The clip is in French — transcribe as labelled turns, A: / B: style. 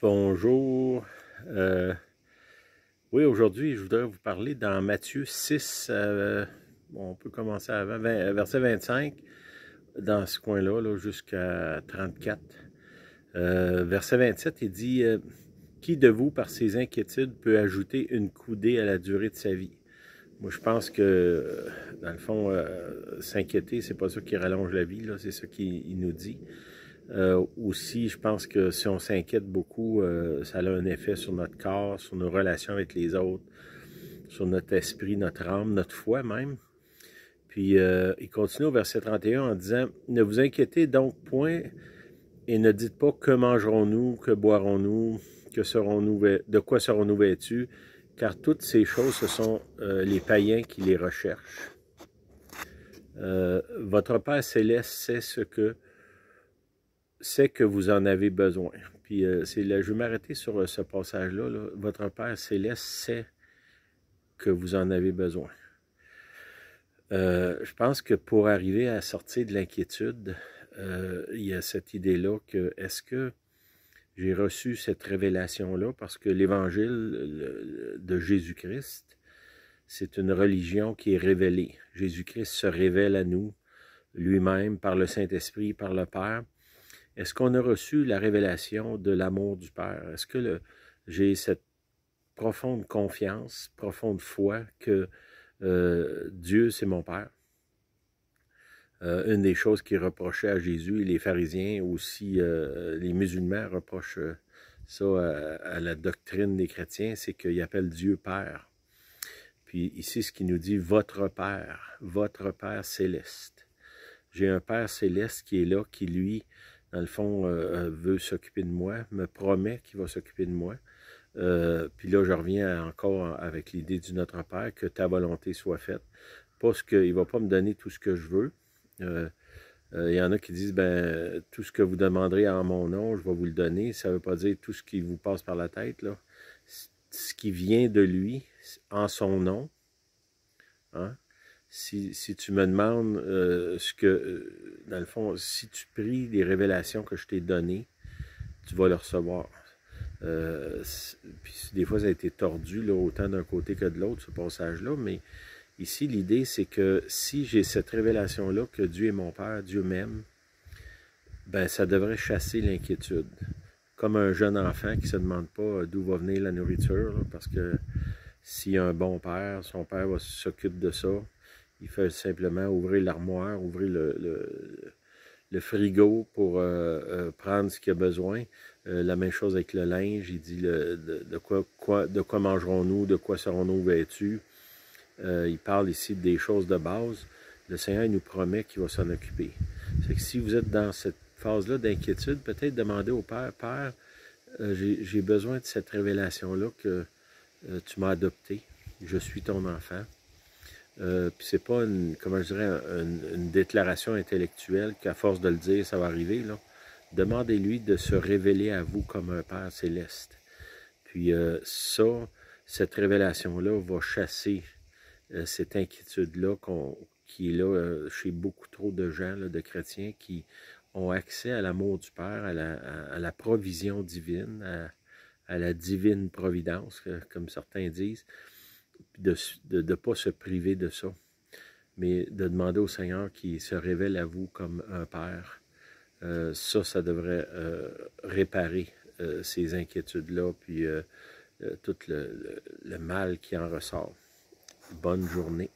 A: Bonjour. Oui, aujourd'hui, je voudrais vous parler dans Matthieu 6, bon, on peut commencer avant, verset 25, dans ce coin-là, là, jusqu'à 34. Verset 27, il dit qui de vous, par ses inquiétudes, peut ajouter une coudée à la durée de sa vie? Moi, je pense que, dans le fond, s'inquiéter, c'est pas ça qui rallonge la vie, là, c'est ça qu'il nous dit. Aussi, je pense que si on s'inquiète beaucoup, ça a un effet sur notre corps, sur nos relations avec les autres, sur notre esprit, notre âme, notre foi même. Puis, il continue au verset 31 en disant « Ne vous inquiétez donc point et ne dites pas que mangerons-nous, que boirons-nous, de quoi serons-nous vêtus, car toutes ces choses, ce sont les païens qui les recherchent. Votre Père céleste sait que vous en avez besoin. » Puis je vais m'arrêter sur ce passage-là. Là. Votre Père céleste sait que vous en avez besoin. Je pense que pour arriver à sortir de l'inquiétude, il y a cette idée-là que est-ce que j'ai reçu cette révélation-là? Parce que l'évangile de Jésus-Christ, c'est une religion qui est révélée. Jésus-Christ se révèle à nous lui-même par le Saint-Esprit, par le Père. Est-ce qu'on a reçu la révélation de l'amour du Père? Est-ce que j'ai cette profonde confiance, profonde foi que Dieu, c'est mon Père? Une des choses qui reprochaient à Jésus, et les pharisiens aussi, les musulmans reprochent ça à la doctrine des chrétiens, c'est qu'ils appellent Dieu Père. Puis ici, ce qui nous dit, votre Père céleste. J'ai un Père céleste qui est là, qui lui, dans le fond, veut s'occuper de moi, me promet qu'il va s'occuper de moi. Puis là, je reviens encore avec l'idée du Notre Père, que ta volonté soit faite. Parce qu'il ne va pas me donner tout ce que je veux. Il y en a qui disent, ben, tout ce que vous demanderez en mon nom, je vais vous le donner. Ça ne veut pas dire tout ce qui vous passe par la tête, là. Ce qui vient de lui, en son nom, hein? Si tu me demandes dans le fond, si tu pries les révélations que je t'ai données, tu vas le recevoir. Puis des fois, ça a été tordu, là, autant d'un côté que de l'autre, ce passage-là, mais ici, l'idée, c'est que si j'ai cette révélation-là, que Dieu est mon Père, Dieu m'aime, ben ça devrait chasser l'inquiétude. Comme un jeune enfant qui ne se demande pas d'où va venir la nourriture, là, parce que s'il a un bon père, son père s'occupe de ça. Il fait simplement ouvrir l'armoire, ouvrir le frigo pour prendre ce qu'il a besoin. La même chose avec le linge. Il dit de quoi mangerons-nous, de quoi serons-nous vêtus. Il parle ici des choses de base. Le Seigneur nous promet qu'il va s'en occuper. C'est que si vous êtes dans cette phase-là d'inquiétude, peut-être demandez au Père, Père, j'ai besoin de cette révélation-là que tu m'as adopté. Je suis ton enfant. Puis c'est pas une déclaration intellectuelle qu'à force de le dire, ça va arriver, là. Demandez-lui de se révéler à vous comme un Père céleste. Puis cette révélation-là va chasser cette inquiétude-là qui est là chez beaucoup trop de gens, là, de chrétiens, qui ont accès à l'amour du Père, à la provision divine, à la divine providence, comme certains disent, de ne pas se priver de ça, mais de demander au Seigneur qu'il se révèle à vous comme un Père. Ça devrait réparer ces inquiétudes-là, puis tout le mal qui en ressort. Bonne journée.